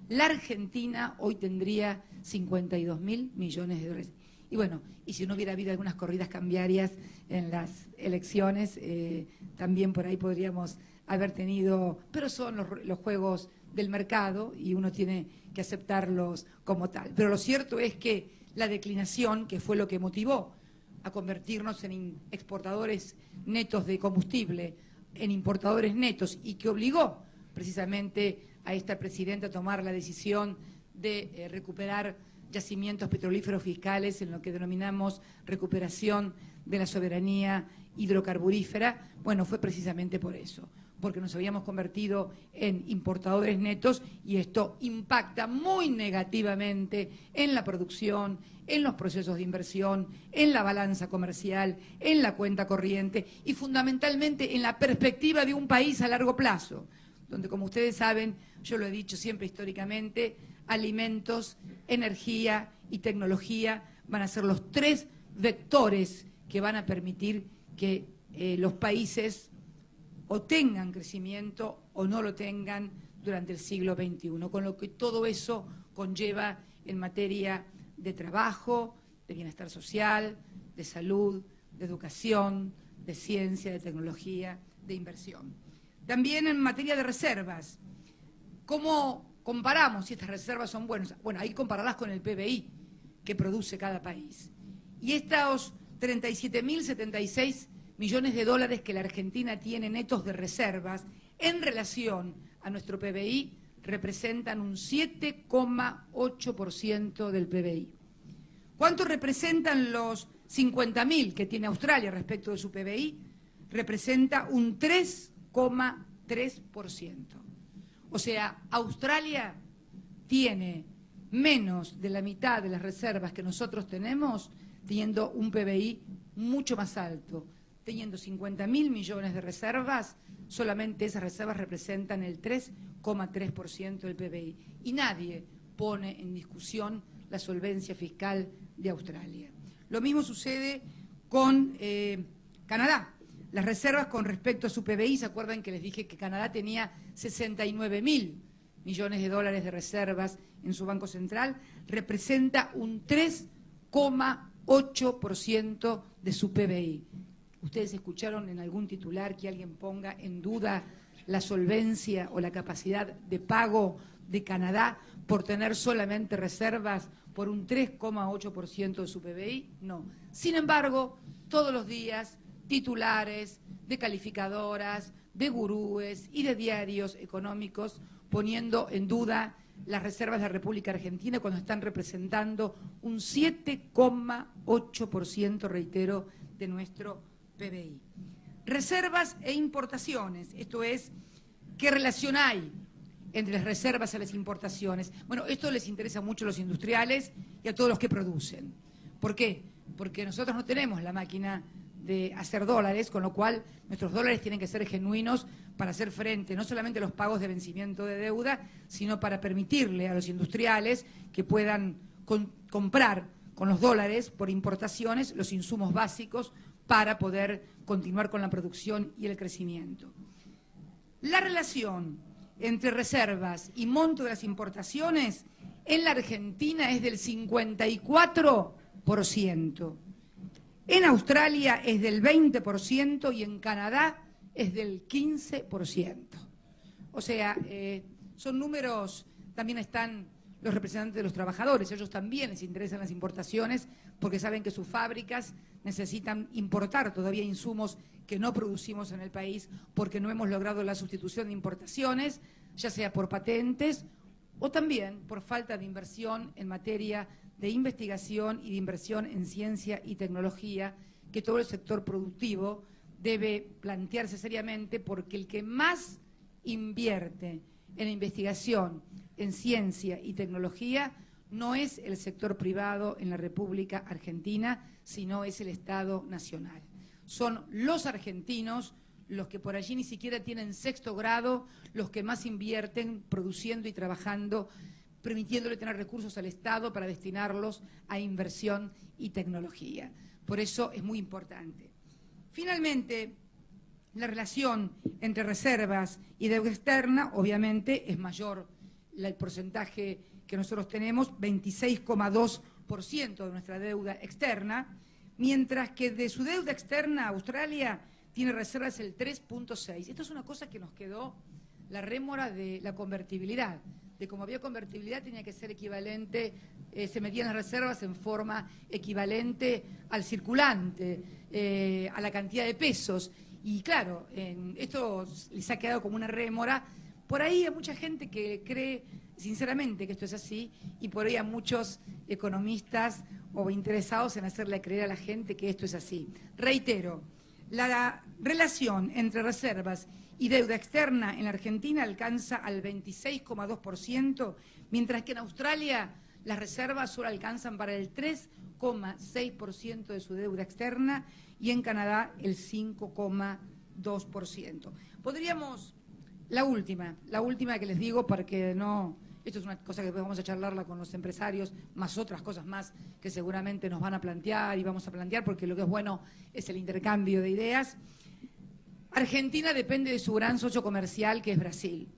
la Argentina hoy tendría 52.000 millones de dólares. Y bueno, y si no hubiera habido algunas corridas cambiarias en las elecciones, también por ahí podríamos haber tenido, pero son los juegos del mercado y uno tiene que aceptarlos como tal. Pero lo cierto es que la declinación, que fue lo que motivó a convertirnos en exportadores netos de combustible, en importadores netos, y que obligó precisamente a esta presidenta a tomar la decisión de recuperar yacimientos petrolíferos fiscales en lo que denominamos recuperación de la soberanía hidrocarburífera, bueno, fue precisamente por eso, porque nos habíamos convertido en importadores netos y esto impacta muy negativamente en la producción, en los procesos de inversión, en la balanza comercial, en la cuenta corriente y fundamentalmente en la perspectiva de un país a largo plazo, donde, como ustedes saben, yo lo he dicho siempre históricamente, alimentos, energía y tecnología van a ser los tres vectores que van a permitir que los países o tengan crecimiento o no lo tengan durante el siglo XXI, con lo que todo eso conlleva en materia de trabajo, de bienestar social, de salud, de educación, de ciencia, de tecnología, de inversión. También en materia de reservas, ¿cómo comparamos si estas reservas son buenas? Bueno, hay que compararlas con el PBI que produce cada país. Y estos 37.076 millones de dólares que la Argentina tiene netos de reservas en relación a nuestro PBI representan un 7,8% del PBI. ¿Cuánto representan los 50.000 que tiene Australia respecto de su PBI? Representa un 3,3%. O sea, Australia tiene menos de la mitad de las reservas que nosotros tenemos, teniendo un PBI mucho más alto. Teniendo 50.000 millones de reservas, solamente esas reservas representan el 3,3% del PBI. Y nadie pone en discusión la solvencia fiscal de Australia. Lo mismo sucede con Canadá. Las reservas con respecto a su PBI, ¿se acuerdan que les dije que Canadá tenía 69.000 millones de dólares de reservas en su Banco Central? Representa un 3,8% de su PBI. ¿Ustedes escucharon en algún titular que alguien ponga en duda la solvencia o la capacidad de pago de Canadá por tener solamente reservas por un 3,8% de su PBI? No. Sin embargo, todos los días titulares de calificadoras, de gurúes y de diarios económicos poniendo en duda las reservas de la República Argentina cuando están representando un 7,8%, reitero, de nuestro PBI. Reservas e importaciones, esto es, ¿qué relación hay entre las reservas y las importaciones? Bueno, esto les interesa mucho a los industriales y a todos los que producen. ¿Por qué? Porque nosotros no tenemos la máquina de hacer dólares, con lo cual nuestros dólares tienen que ser genuinos para hacer frente no solamente a los pagos de vencimiento de deuda, sino para permitirle a los industriales que puedan comprar con los dólares por importaciones los insumos básicos para poder continuar con la producción y el crecimiento. La relación entre reservas y monto de las importaciones en la Argentina es del 54%. En Australia es del 20% y en Canadá es del 15%. O sea, son números, también están los representantes de los trabajadores, ellos también les interesan las importaciones porque saben que sus fábricas necesitan importar todavía insumos que no producimos en el país porque no hemos logrado la sustitución de importaciones, ya sea por patentes o también por falta de inversión en materia de investigación y de inversión en ciencia y tecnología, que todo el sector productivo debe plantearse seriamente, porque el que más invierte en investigación, en ciencia y tecnología no es el sector privado en la República Argentina, sino es el Estado Nacional. Son los argentinos los que por allí ni siquiera tienen sexto grado, los que más invierten produciendo y trabajando, permitiéndole tener recursos al Estado para destinarlos a inversión y tecnología. Por eso es muy importante. Finalmente, la relación entre reservas y deuda externa, obviamente, es mayor el porcentaje que nosotros tenemos, 26,2% de nuestra deuda externa, mientras que de su deuda externa Australia tiene reservas el 3,6%. Esto es una cosa que nos quedó la rémora de la convertibilidad. De como había convertibilidad tenía que ser equivalente, se medían las reservas en forma equivalente al circulante, a la cantidad de pesos. Y claro, esto les ha quedado como una rémora. Por ahí hay mucha gente que cree sinceramente que esto es así y por ahí hay muchos economistas o interesados en hacerle creer a la gente que esto es así. Reitero, la relación entre reservas y deuda externa en la Argentina alcanza al 26,2%, mientras que en Australia las reservas solo alcanzan para el 3,6% de su deuda externa y en Canadá el 5,2%. Podríamos, la última que les digo, porque no, esto es una cosa que vamos a charlarla con los empresarios, más otras cosas más que seguramente nos van a plantear y vamos a plantear, porque lo que es bueno es el intercambio de ideas. Argentina depende de su gran socio comercial, que es Brasil.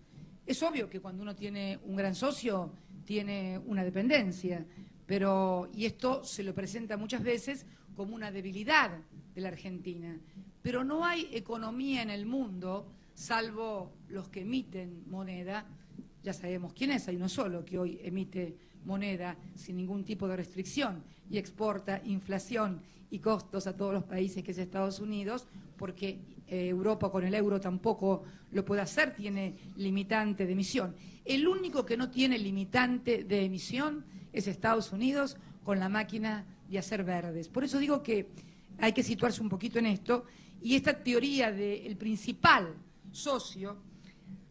Es obvio que cuando uno tiene un gran socio, tiene una dependencia, y esto se lo presenta muchas veces como una debilidad de la Argentina. Pero no hay economía en el mundo salvo los que emiten moneda, ya sabemos quién es, hay uno solo que hoy emite moneda sin ningún tipo de restricción y exporta inflación y costos a todos los países, que es Estados Unidos, porque Europa con el euro tampoco lo puede hacer, tiene limitante de emisión. El único que no tiene limitante de emisión es Estados Unidos con la máquina de hacer verdes. Por eso digo que hay que situarse un poquito en esto, y esta teoría del principal socio,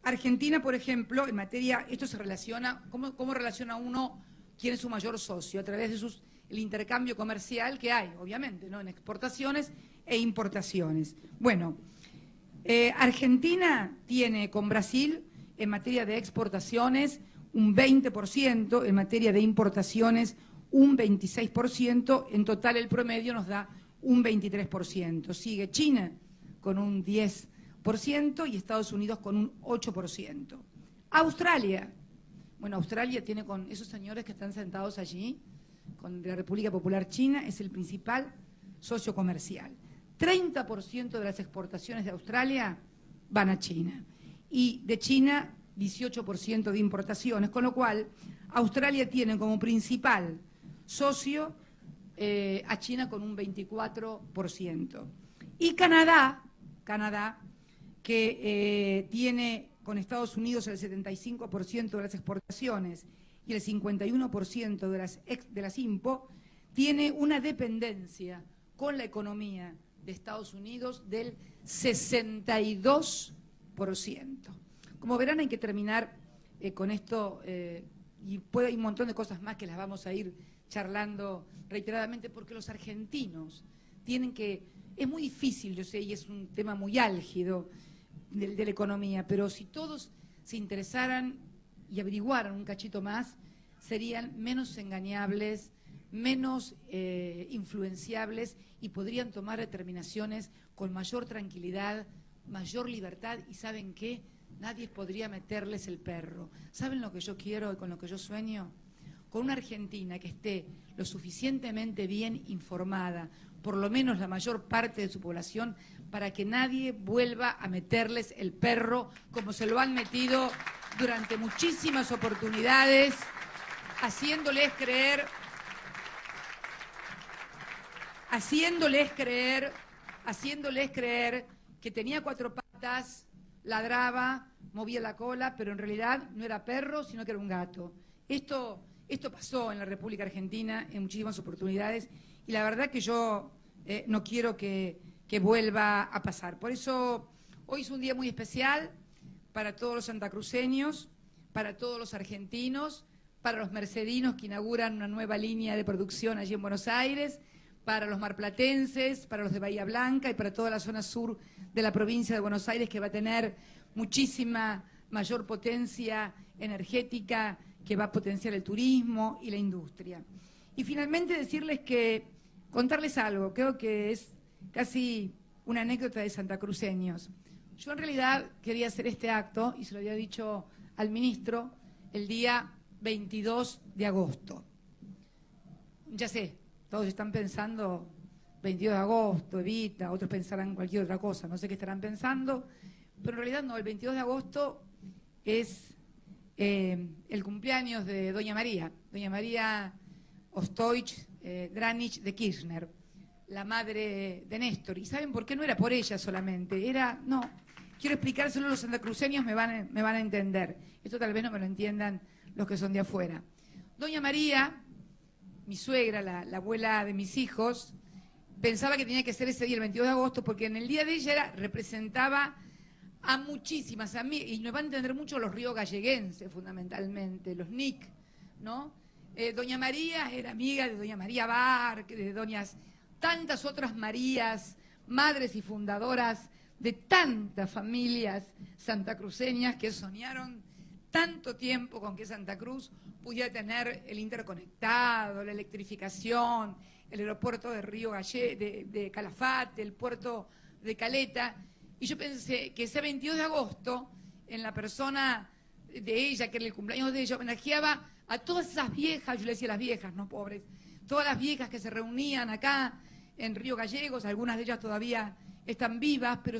Argentina, por ejemplo, en materia, esto se relaciona, ¿cómo relaciona uno quién es su mayor socio? A través de el intercambio comercial que hay, obviamente, ¿no?, en exportaciones e importaciones. Bueno, Argentina tiene con Brasil, en materia de exportaciones, un 20%, en materia de importaciones, un 26%, en total el promedio nos da un 23%. Sigue China con un 10% y Estados Unidos con un 8%. Australia, bueno, Australia tiene con esos señores que están sentados allí, con la República Popular China, es el principal socio comercial. 30% de las exportaciones de Australia van a China y de China 18% de importaciones, con lo cual Australia tiene como principal socio a China con un 24%. Y Canadá que tiene con Estados Unidos el 75% de las exportaciones y el 51% de las IMPO, tiene una dependencia con la economía de Estados Unidos del 62%. Como verán, hay que terminar con esto, y hay un montón de cosas más que las vamos a ir charlando reiteradamente, porque los argentinos tienen que, es muy difícil, yo sé, y es un tema muy álgido de la economía, pero si todos se interesaran y averiguaran un cachito más, serían menos engañables, menos influenciables, y podrían tomar determinaciones con mayor tranquilidad, mayor libertad, y ¿saben qué? Nadie podría meterles el perro. ¿Saben lo que yo quiero y con lo que yo sueño? Con una Argentina que esté lo suficientemente bien informada, por lo menos la mayor parte de su población, para que nadie vuelva a meterles el perro como se lo han metido durante muchísimas oportunidades, haciéndoles creer que tenía cuatro patas, ladraba, movía la cola, pero en realidad no era perro, sino que era un gato. Esto pasó en la República Argentina en muchísimas oportunidades, y la verdad que yo no quiero que vuelva a pasar. Por eso hoy es un día muy especial para todos los santacruceños, para todos los argentinos, para los mercedinos que inauguran una nueva línea de producción allí en Buenos Aires, para los marplatenses, para los de Bahía Blanca y para toda la zona sur de la provincia de Buenos Aires, que va a tener muchísima mayor potencia energética, que va a potenciar el turismo y la industria. Y finalmente contarles algo, creo que es casi una anécdota de santacruceños. Yo en realidad quería hacer este acto, y se lo había dicho al ministro, el día 22 de agosto. Ya sé, todos están pensando 22 de agosto, Evita, otros pensarán cualquier otra cosa, no sé qué estarán pensando, pero en realidad no, el 22 de agosto es el cumpleaños de Doña María Ostoich Dranich de Kirchner, la madre de Néstor. ¿Y saben por qué? No era por ella solamente, quiero explicárselo, los santacruceños me van a entender. Esto tal vez no me lo entiendan los que son de afuera. Doña María, mi suegra, la abuela de mis hijos, pensaba que tenía que ser ese día, el 22 de agosto, porque en el día de ella representaba a muchísimas amigas, y nos van a entender mucho los río galleguenses, fundamentalmente, los NIC, ¿no? Doña María era amiga de Doña María Barc, de tantas otras Marías, madres y fundadoras de tantas familias santacruceñas que soñaron tanto tiempo con que Santa Cruz pudiera tener el interconectado, la electrificación, el aeropuerto de de Calafate, el puerto de Caleta. Y yo pensé que ese 22 de agosto, en la persona de ella, que era el cumpleaños de ella, homenajeaba a todas esas viejas, yo le decía las viejas, no pobres, todas las viejas que se reunían acá en Río Gallegos, algunas de ellas todavía están vivas, pero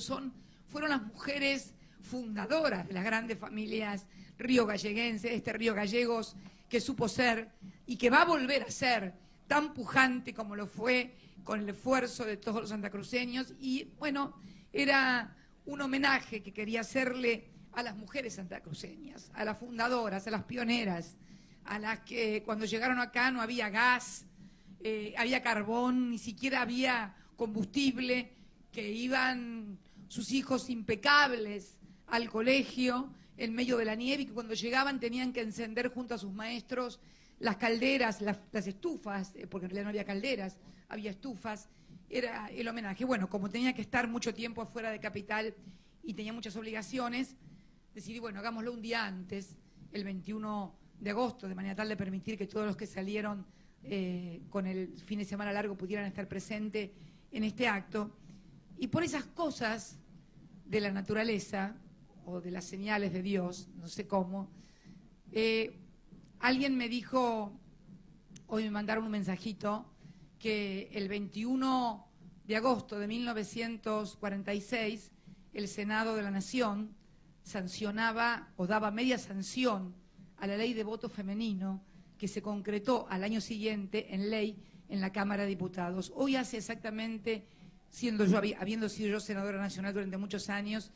fueron las mujeres fundadoras de las grandes familias río-galleguenses, este Río Gallegos que supo ser y que va a volver a ser tan pujante como lo fue con el esfuerzo de todos los santacruceños. Y bueno, era un homenaje que quería hacerle a las mujeres santacruceñas, a las fundadoras, a las pioneras, a las que cuando llegaron acá no había gas, había carbón, ni siquiera había combustible, que iban sus hijos impecables al colegio en medio de la nieve y que cuando llegaban tenían que encender junto a sus maestros las calderas, las estufas, porque en realidad no había calderas, había estufas. Era el homenaje. Bueno, como tenía que estar mucho tiempo afuera de Capital y tenía muchas obligaciones, decidí, bueno, hagámoslo un día antes, el 21 de agosto, de manera tal de permitir que todos los que salieron con el fin de semana largo pudieran estar presentes en este acto. Y por esas cosas de la naturaleza o de las señales de Dios, no sé cómo, alguien me dijo, hoy me mandaron un mensajito, que el 21 de agosto de 1946 el Senado de la Nación sancionaba o daba media sanción a la ley de voto femenino que se concretó al año siguiente en ley en la Cámara de Diputados. Hoy hace exactamente, habiendo sido yo senadora nacional durante muchos años,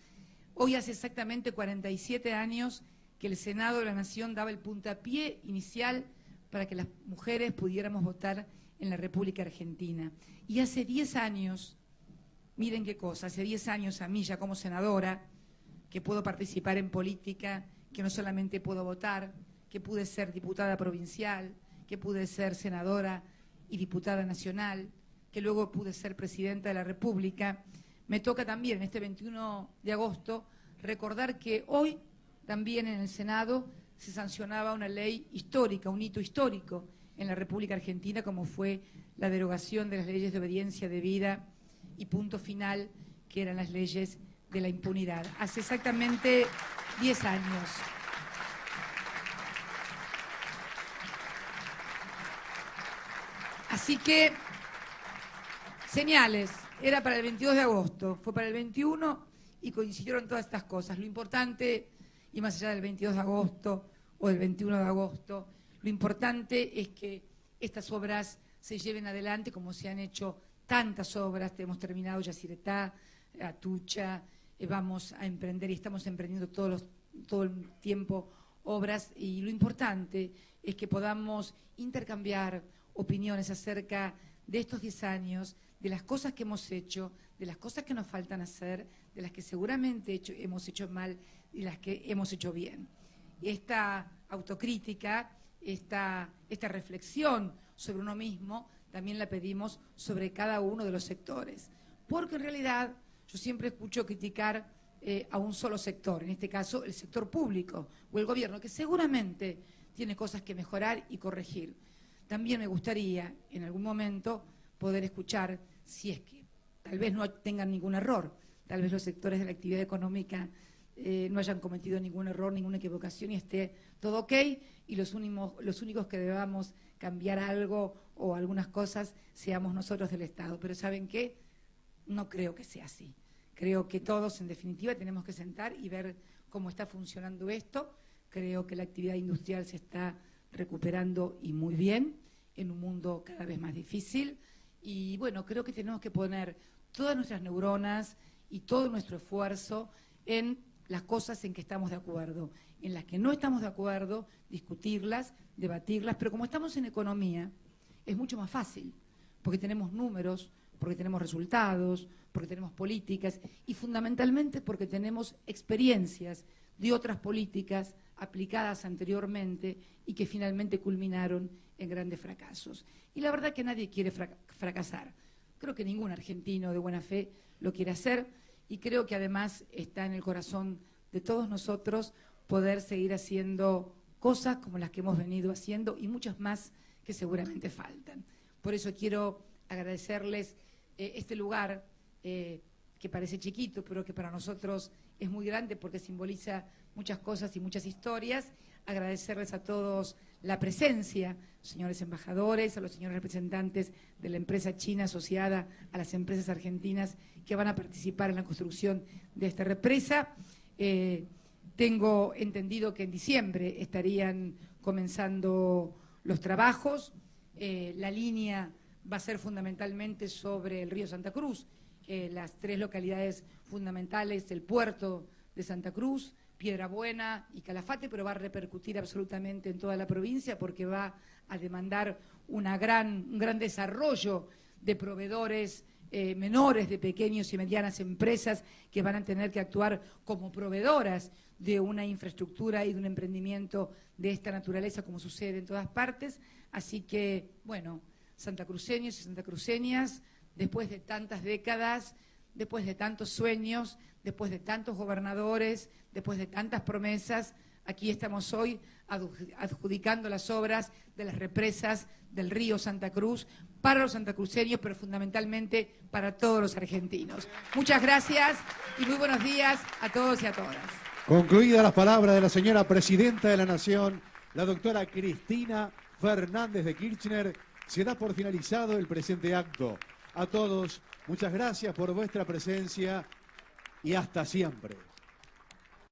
hoy hace exactamente 47 años que el Senado de la Nación daba el puntapié inicial para que las mujeres pudiéramos votar en la República Argentina. Y hace 10 años, miren qué cosa, hace 10 años a mí ya como senadora, que puedo participar en política, que no solamente puedo votar, que pude ser diputada provincial, que pude ser senadora y diputada nacional, que luego pude ser presidenta de la República, me toca también en este 21 de agosto recordar que hoy también en el Senado se sancionaba una ley histórica, un hito histórico en la República Argentina, como fue la derogación de las leyes de obediencia debida y punto final, que eran las leyes de la impunidad. Hace exactamente 10 años. Así que, señales, era para el 22 de agosto, fue para el 21 y coincidieron todas estas cosas. Lo importante, y más allá del 22 de agosto o del 21 de agosto, lo importante es que estas obras se lleven adelante como se han hecho tantas obras. Hemos terminado Yacyretá, Atucha, vamos a emprender y estamos emprendiendo todo el tiempo obras, y lo importante es que podamos intercambiar opiniones acerca de estos 10 años, de las cosas que hemos hecho, de las cosas que nos faltan hacer, de las que seguramente hemos hecho mal y las que hemos hecho bien. Esta autocrítica, esta reflexión sobre uno mismo, también la pedimos sobre cada uno de los sectores. Porque en realidad yo siempre escucho criticar a un solo sector, en este caso el sector público o el gobierno, que seguramente tiene cosas que mejorar y corregir. También me gustaría en algún momento poder escuchar, si es que tal vez no tengan ningún error, tal vez los sectores de la actividad económica no hayan cometido ningún error, ninguna equivocación y esté todo ok, y los únicos que debamos cambiar algo o algunas cosas seamos nosotros del Estado. Pero ¿saben qué? No creo que sea así. Creo que todos, en definitiva, tenemos que sentar y ver cómo está funcionando esto. Creo que la actividad industrial se está recuperando y muy bien en un mundo cada vez más difícil. Y bueno, creo que tenemos que poner todas nuestras neuronas y todo nuestro esfuerzo en las cosas en que estamos de acuerdo. En las que no estamos de acuerdo, discutirlas, debatirlas, pero como estamos en economía, es mucho más fácil, porque tenemos números, porque tenemos resultados, porque tenemos políticas y fundamentalmente porque tenemos experiencias de otras políticas aplicadas anteriormente y que finalmente culminaron en grandes fracasos. Y la verdad que nadie quiere fracasar. Creo que ningún argentino de buena fe lo quiere hacer y creo que además está en el corazón de todos nosotros poder seguir haciendo cosas como las que hemos venido haciendo y muchas más que seguramente faltan. Por eso quiero agradecerles este lugar que parece chiquito, pero que para nosotros es muy grande porque simboliza muchas cosas y muchas historias. Agradecerles a todos la presencia, señores embajadores, a los señores representantes de la empresa china asociada a las empresas argentinas que van a participar en la construcción de esta represa. Tengo entendido que en diciembre estarían comenzando los trabajos. La línea va a ser fundamentalmente sobre el río Santa Cruz, las 3 localidades fundamentales, el puerto de Santa Cruz, Piedrabuena y Calafate, pero va a repercutir absolutamente en toda la provincia porque va a demandar un gran desarrollo de proveedores menores, de pequeños y medianas empresas que van a tener que actuar como proveedoras de una infraestructura y de un emprendimiento de esta naturaleza, como sucede en todas partes. Así que, bueno, santacruceños y santacruceñas, después de tantas décadas, después de tantos sueños, después de tantos gobernadores, después de tantas promesas, aquí estamos hoy adjudicando las obras de las represas del río Santa Cruz para los santacruceños, pero fundamentalmente para todos los argentinos. Muchas gracias y muy buenos días a todos y a todas. Concluidas las palabras de la señora Presidenta de la Nación, la doctora Cristina Fernández de Kirchner, se da por finalizado el presente acto. A todos, muchas gracias por vuestra presencia y hasta siempre.